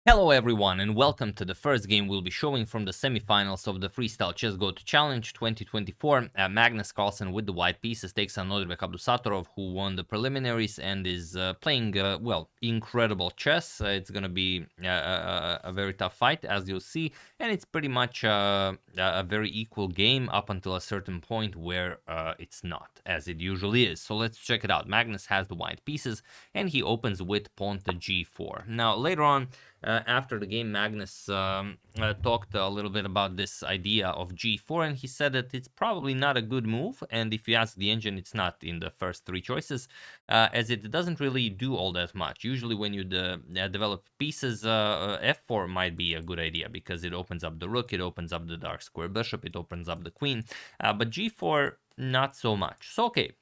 Hello everyone and welcome to the first game we'll be showing from the semifinals of the Freestyle Chess Go-To Challenge 2024. Magnus Carlsen with the white pieces takes on Nodirbek Abdusattorov, who won the preliminaries and is playing, well, incredible chess. It's going to be a very tough fight, as you'll see, and it's pretty much a very equal game up until a certain point where it's not, as it usually is. So let's check it out. Magnus has the white pieces and he opens with pawn to g4. Now later on, after the game, Magnus talked a little bit about this idea of g4, and he said that it's probably not a good move, and if you ask the engine, it's not in the first three choices, as it doesn't really do all that much. Usually when you develop pieces, f4 might be a good idea, because it opens up the rook, it opens up the dark square bishop, it opens up the queen, but g4, not so much. So okay,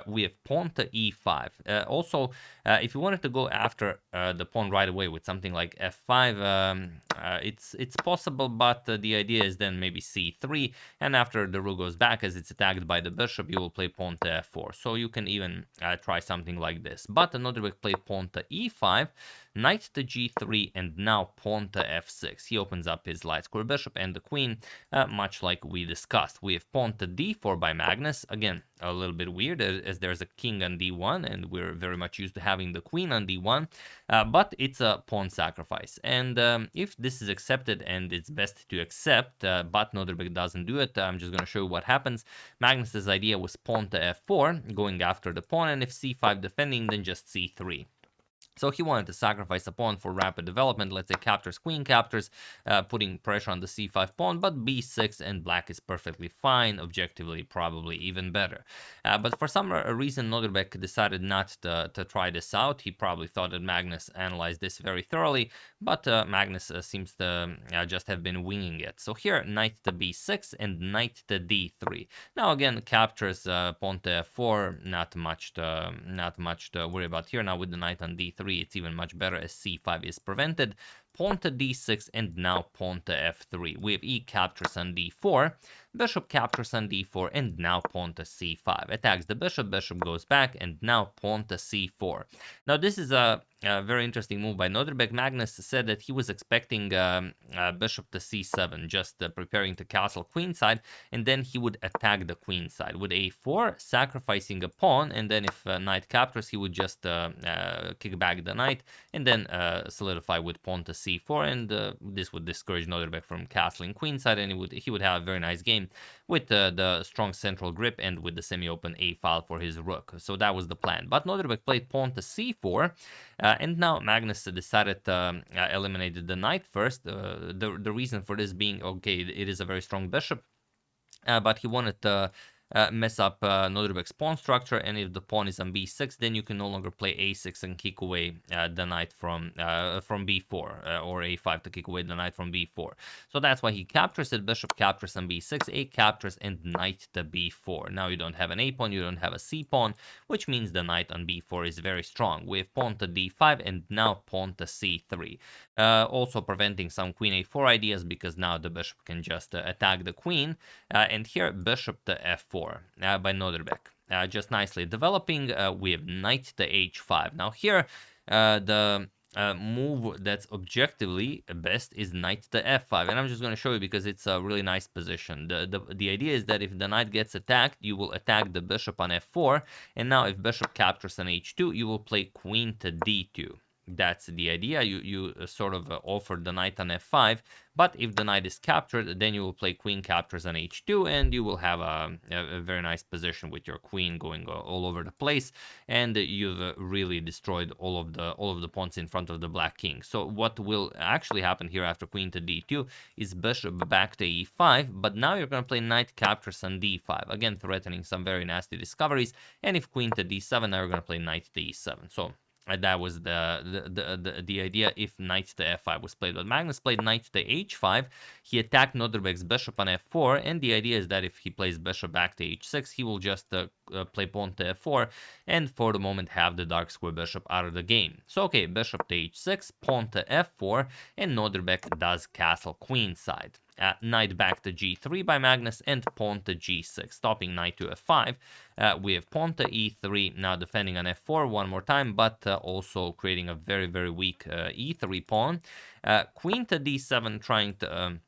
we have pawn to e5. Also, if you wanted to go after the pawn right away with something like f5, it's possible, but the idea is then maybe c3, and after the rook goes back, as it's attacked by the bishop, you will play pawn to f4. So you can even try something like this. But Nodirbek played pawn to e5, knight to g3, and now pawn to f6. He opens up his light square bishop and the queen, much like we discussed. We have pawn to d4 by Magnus. Again, a little bit weird, as there's a king on d1, and we're very much used to having the queen on d1, but it's a pawn sacrifice. And if this is accepted, and it's best to accept, but Nodirbek doesn't do it, I'm just going to show you what happens. Magnus's idea was pawn to f4, going after the pawn, and if c5 defending, then just c3. So he wanted to sacrifice a pawn for rapid development, let's say captures, queen captures, putting pressure on the c5 pawn, but b6 and black is perfectly fine, objectively probably even better. But for some reason, Nodirbek decided not to try this out. He probably thought that Magnus analyzed this very thoroughly, but Magnus seems to just have been winging it. So here, knight to b6 and knight to d3. Now again, captures pawn to f4, not much to worry about here. Now with the knight on d3, it's even much better, as c5 is prevented. Pawn to d6 and now pawn to f3. We have e captures on d4, bishop captures on d4, and now pawn to c5. Attacks the bishop, bishop goes back, and now pawn to c4. Now this is a very interesting move by Nodirbek. Magnus said that he was expecting bishop to c7, just preparing to castle queenside, and then he would attack the queen side with a4, sacrificing a pawn, and then if knight captures, he would just kick back the knight, and then solidify with pawn to c4, and this would discourage Nodirbek from castling queenside, and he would have a very nice game with the strong central grip and with the semi-open a file for his rook. So that was the plan. But Nodirbek played pawn to c4, and now Magnus decided to eliminate the knight first. The reason for this being, okay, it is a very strong bishop, but he wanted to mess up Nodirbek's pawn structure, and if the pawn is on b6, then you can no longer play a6 and kick away the knight from b4, or a5 to kick away the knight from b4. So that's why he captures it. Bishop captures on b6, a captures, and knight to b4. Now you don't have an a pawn, you don't have a c pawn, which means the knight on b4 is very strong. We have pawn to d5 and now pawn to c3. Also preventing some queen a4 ideas, because now the bishop can just attack the queen, and here bishop to f4 by Nodirbek. Just nicely developing. We have knight to h5. Now here, the move that's objectively best is knight to f5, and I'm just going to show you because it's a really nice position. The idea is that if the knight gets attacked, you will attack the bishop on f4, and now if bishop captures on h2, you will play queen to d2. That's the idea. You sort of offer the knight on f5, but if the knight is captured, then you will play queen captures on h2, and you will have a very nice position with your queen going all over the place, and you've really destroyed all of the pawns in front of the black king. So what will actually happen here after queen to d2 is bishop back to e5, but now you're going to play knight captures on d5, again threatening some very nasty discoveries, and if queen to d7, now you're going to play knight to e7. So that was the idea if knight to f5 was played. But Magnus played knight to h5. He attacked Nodirbek's bishop on f4, and the idea is that if he plays bishop back to h6, he will just play pawn to f4, and for the moment have the dark square bishop out of the game. So okay, bishop to h6, pawn to f4, and Nodirbek does castle queenside. knight back to g3 by Magnus, and pawn to g6, stopping knight to f5. We have pawn to e3, now defending on f4 one more time, but also creating a very, very weak e3 pawn. Queen to d7, trying to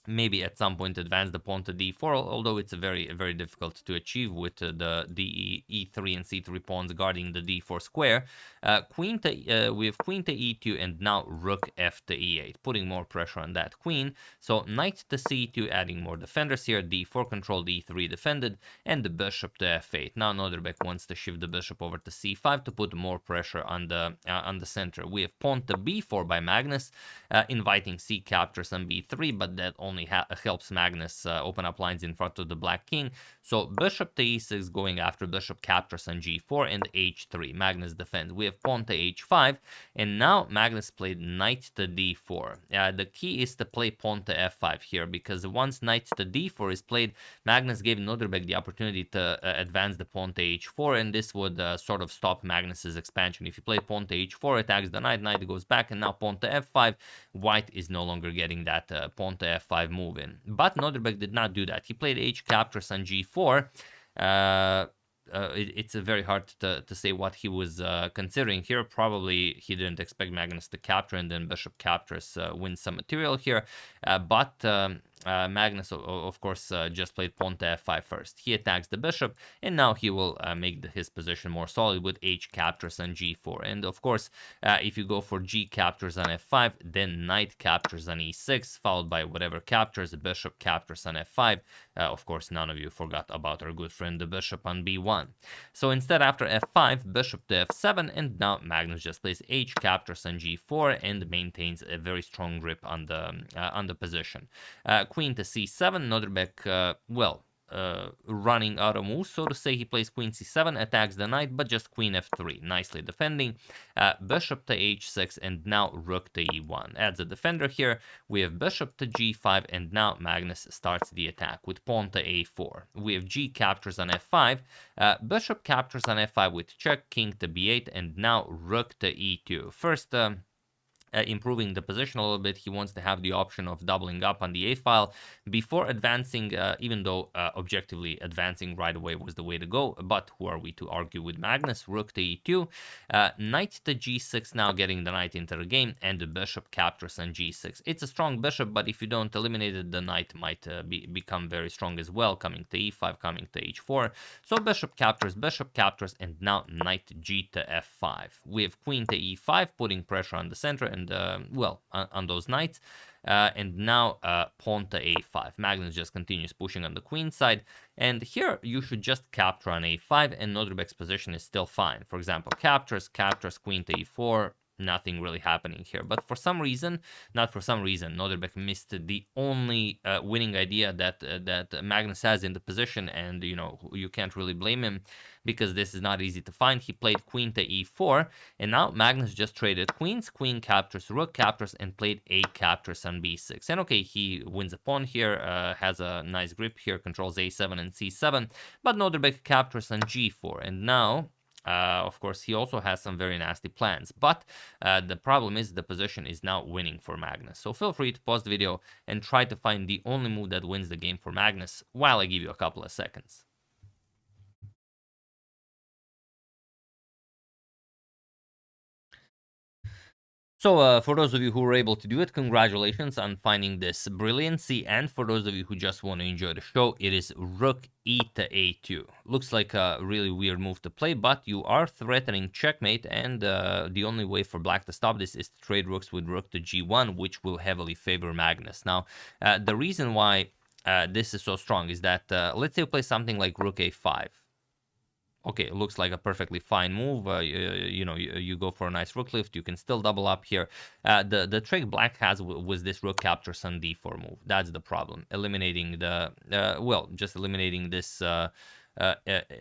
maybe at some point advance the pawn to d4, although it's very, very difficult to achieve with the e3 and c3 pawns guarding the d4 square. We have queen to e2, and now rook f to e8, putting more pressure on that queen. So knight to c2, adding more defenders here, d4 controlled, e3 defended, and the bishop to f8. Now Nodirbek wants to shift the bishop over to c5 to put more pressure on the center. We have pawn to b4 by Magnus, inviting c captures on b3, but that only helps Magnus open up lines in front of the black king. So bishop to e6, going after bishop captures on g4, and h3. Magnus defends. We have pawn to h5, and now Magnus played knight to d4. The key is to play pawn to f5 here, because once knight to d4 is played, Magnus gave Nodirbek the opportunity to advance the pawn to h4, and this would sort of stop Magnus's expansion. If you play pawn to h4, attacks the knight, knight goes back, and now pawn to f5, white is no longer getting that pawn to f5 move in. But Nodirbek did not do that. He played h captures on g4. It's very hard to say what he was considering here. Probably he didn't expect Magnus to capture, and then bishop captures wins some material here. But Magnus, of course, just played pawn to f5 first. He attacks the bishop, and now he will make his position more solid with h captures on g4. And of course, if you go for g captures on f5, then knight captures on e6, followed by whatever captures, the bishop captures on f5. Of course, none of you forgot about our good friend the bishop on b1. So instead, after f5, bishop to f7, and now Magnus just plays h captures on g4 and maintains a very strong grip on the position. Queen to c7, Nodirbek, running out of moves, so to say. He plays queen c7, attacks the knight, but just queen f3, nicely defending. Bishop to h6, and now rook to e1. Adds a defender here. We have bishop to g5, and now Magnus starts the attack with pawn to a4. We have g captures on f5, bishop captures on f5 with check, king to b8, and now rook to e2. First, improving the position a little bit. He wants to have the option of doubling up on the a file before advancing, even though objectively advancing right away was the way to go. But who are we to argue with Magnus? Rook to e2, knight to g6, now getting the knight into the game, and the bishop captures on g6. It's a strong bishop, but if you don't eliminate it, the knight might become very strong as well, coming to e5, coming to h4. So bishop captures, and now knight g to f5. We have queen to e5, putting pressure on the center, and on those knights, and now pawn to a5. Magnus just continues pushing on the queen side, and here you should just capture on a5, and Nodirbek's position is still fine. For example, captures, queen to e4, nothing really happening here. But for some reason, Nodirbek missed the only winning idea that Magnus has in the position, and you can't really blame him, because this is not easy to find. He played queen to e4, and now Magnus just traded queens, queen captures, rook captures, and played a captures on b6. And okay, he wins a pawn here, has a nice grip here, controls a7 and c7, but Nodirbek captures on g4, and now of course, he also has some very nasty plans, but the problem is the position is now winning for Magnus. So feel free to pause the video and try to find the only move that wins the game for Magnus while I give you a couple of seconds. So for those of you who were able to do it, congratulations on finding this brilliancy. And for those of you who just want to enjoy the show, it is rook e to a2. Looks like a really weird move to play, but you are threatening checkmate, and the only way for black to stop this is to trade rooks with rook to g1, which will heavily favor Magnus. Now, the reason why this is so strong is that, let's say you play something like rook a5. Okay, it looks like a perfectly fine move. You go for a nice rook lift. You can still double up here. The trick black has was this rook captures on d4 move. That's the problem. Eliminating the just eliminating this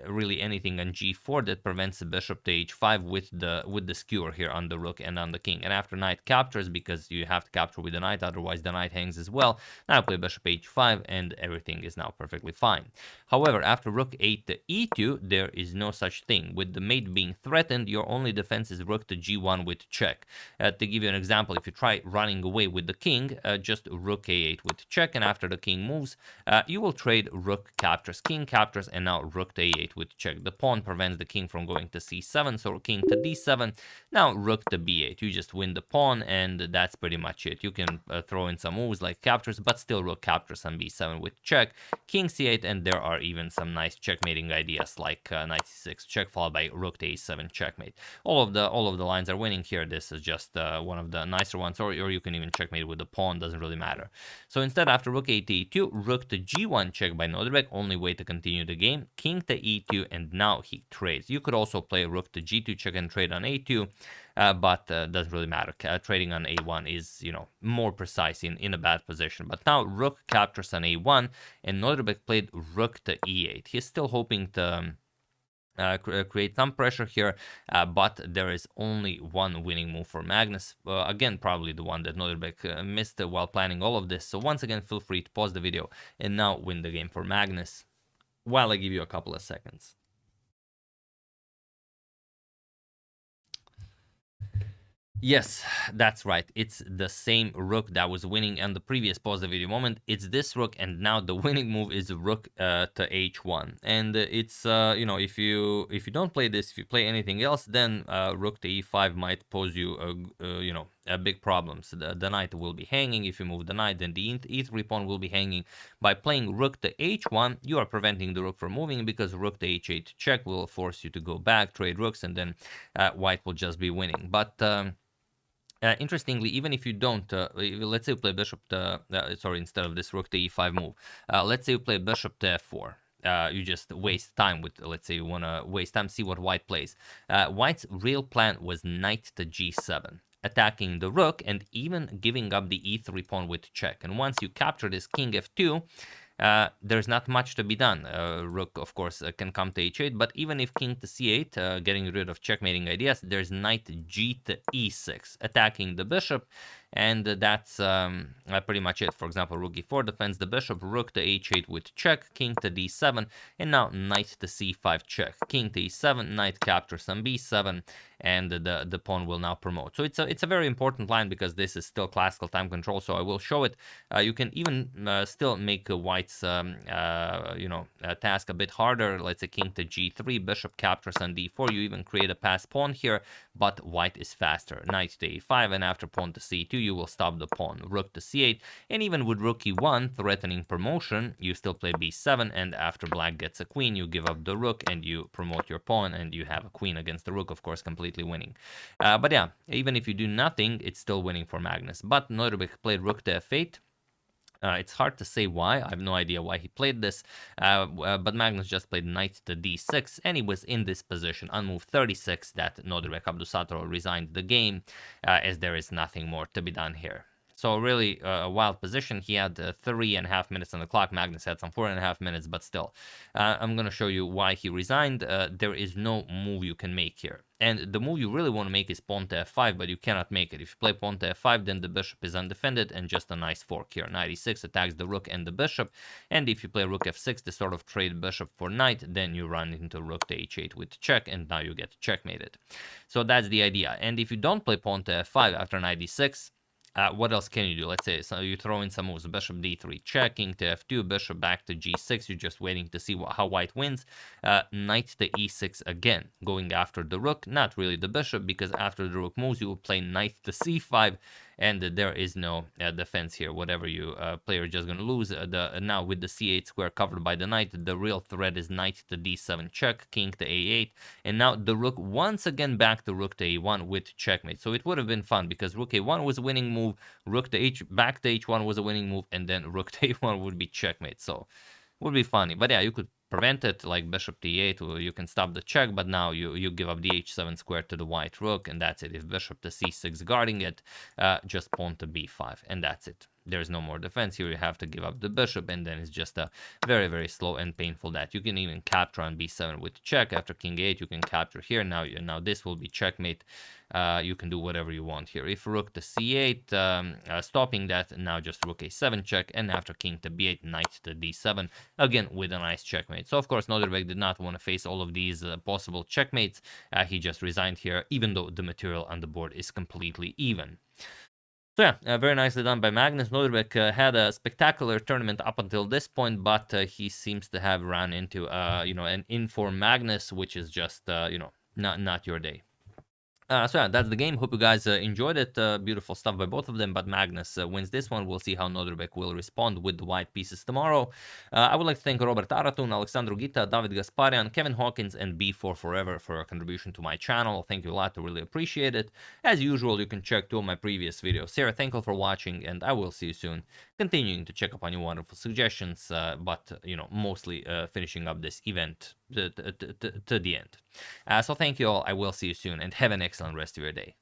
really anything on g4 that prevents the bishop to h5 with the skewer here on the rook and on the king. And after knight captures, because you have to capture with the knight, otherwise the knight hangs as well, now play bishop h5 and everything is now perfectly fine. However, after rook 8 to e2, there is no such thing. With the mate being threatened, your only defense is rook to g1 with check. To give you an example, if you try running away with the king, just rook a8 with check, and after the king moves, you will trade rook captures, king captures, and now rook to a8 with check. The pawn prevents the king from going to c7, so king to d7, now rook to b8. You just win the pawn, and that's pretty much it. You can throw in some moves like captures, but still rook captures on b7 with check, king c8, and there are even some nice checkmating ideas like knight c6 check followed by rook to a7 checkmate. All of the lines are winning here. This is just one of the nicer ones, or you can even checkmate with the pawn, doesn't really matter. So instead, after rook 8 to e2, rook to g1 check by Nodirbek, only way to continue the game, king to e2, and now he trades. You could also play rook to g2 check and trade on a2, but doesn't really matter. Trading on a1 is, you know, more precise in a bad position. But now rook captures on a1, and Nodirbek played rook to e8. He's still hoping to create some pressure here, but there is only one winning move for Magnus. Again, probably the one that Nodirbek missed while planning all of this. So once again, feel free to pause the video and now win the game for Magnus while I give you a couple of seconds. Yes, that's right. It's the same rook that was winning on the previous pause the video moment. It's this rook, and now the winning move is rook to h1. And it's you know, if you don't play this, if you play anything else, then rook to e5 might pose you you know, a big problem. So the knight will be hanging. If you move the knight, then the e3 pawn will be hanging. By playing rook to h1, you are preventing the rook from moving, because rook to h8 check will force you to go back, trade rooks, and then white will just be winning. But interestingly, even if you don't, let's say you play bishop to, sorry, instead of this rook to e5 move, let's say you play bishop to f4. You just waste time with, let's say you want to waste time, see what white plays. White's real plan was knight to g7, attacking the rook and even giving up the e3 pawn with check. And once you capture this king f2, there's not much to be done. Rook, of course, can come to h8, but even if king to c8, getting rid of checkmating ideas, there's knight g to e6, attacking the bishop, and that's pretty much it. For example, rook e4 defends the bishop, rook to h8 with check, king to d7, and now knight to c5 check, king to e7, knight captures on b7, and the pawn will now promote. So it's a very important line, because this is still classical time control, so I will show it. You can even still make white's you know, task a bit harder. Let's say king to g3, bishop captures on d4. You even create a passed pawn here, but white is faster. Knight to a5, and after pawn to c2, you will stop the pawn. Rook to c8, and even with rook e1 threatening promotion, you still play b7, and after black gets a queen, you give up the rook and you promote your pawn, and you have a queen against the rook, of course, completely winning. But yeah, even if you do nothing, it's still winning for Magnus. But Nodirbek played rook to f8. It's hard to say why. I have no idea why he played this, but Magnus just played knight to d6, and he was in this position on move 36 that Nodirbek Abdusattorov resigned the game, as there is nothing more to be done here. So really a wild position. He had 3.5 minutes on the clock. Magnus had some 4.5 minutes, but still. I'm going to show you why he resigned. There is no move you can make here. And the move you really want to make is pawn to f5, but you cannot make it. If you play pawn to f5, then the bishop is undefended, and just a nice fork here. Knight e6 attacks the rook and the bishop. And if you play rook f6 to sort of trade bishop for knight, then you run into rook to h8 with check, and now you get checkmated. So that's the idea. And if you don't play pawn to f5 after knight e6, what else can you do? Let's say so you throw in some moves. Bishop d3 check, king to f2, bishop back to g6. You're just waiting to see how white wins. Knight to e6 again, going after the rook. Not really the bishop, because after the rook moves, you will play knight to c5, and there is no defense here. Whatever you play, you're just going to lose. Now with the c8 square covered by the knight, the real threat is knight to d7 check, king to a8, and now the rook once again back to rook to a1 with checkmate. So it would have been fun, because rook a1 was a winning move, rook to back to h1 was a winning move, and then rook to a1 would be checkmate. So it would be funny. But yeah, you could prevent it, like bishop to e8, or you can stop the check, but now you give up the h7 square to the white rook, and that's it. If bishop to c6 guarding it, just pawn to b5, and that's it. there's no more defense here. You have to give up the bishop, and then it's just a very, very slow and painful death. You can even capture on b7 with check. After king 8, you can capture here. Now this will be checkmate. You can do whatever you want here. If rook to c8, stopping that, now just rook a7 check, and after king to b8, knight to d7, again with a nice checkmate. So of course Nodirbek did not want to face all of these possible checkmates. He just resigned here, even though the material on the board is completely even. So yeah, very nicely done by Magnus. Nodirbek had a spectacular tournament up until this point, but he seems to have run into an informed Magnus, which is just not your day. So yeah, that's the game. Hope you guys enjoyed it. Beautiful stuff by both of them, but Magnus wins this one. We'll see how Nodirbek will respond with the white pieces tomorrow. I would like to thank Robert Aratun, Alexandru Gita, David Gasparian, Kevin Hawkins, and B4 Forever for a contribution to my channel. Thank you a lot. I really appreciate it. As usual, you can check 2 of my previous videos here. Thank you for watching, and I will see you soon. Continuing to check up on your wonderful suggestions, but mostly finishing up this event to the end. So thank you all. I will see you soon, and have an excellent rest of your day.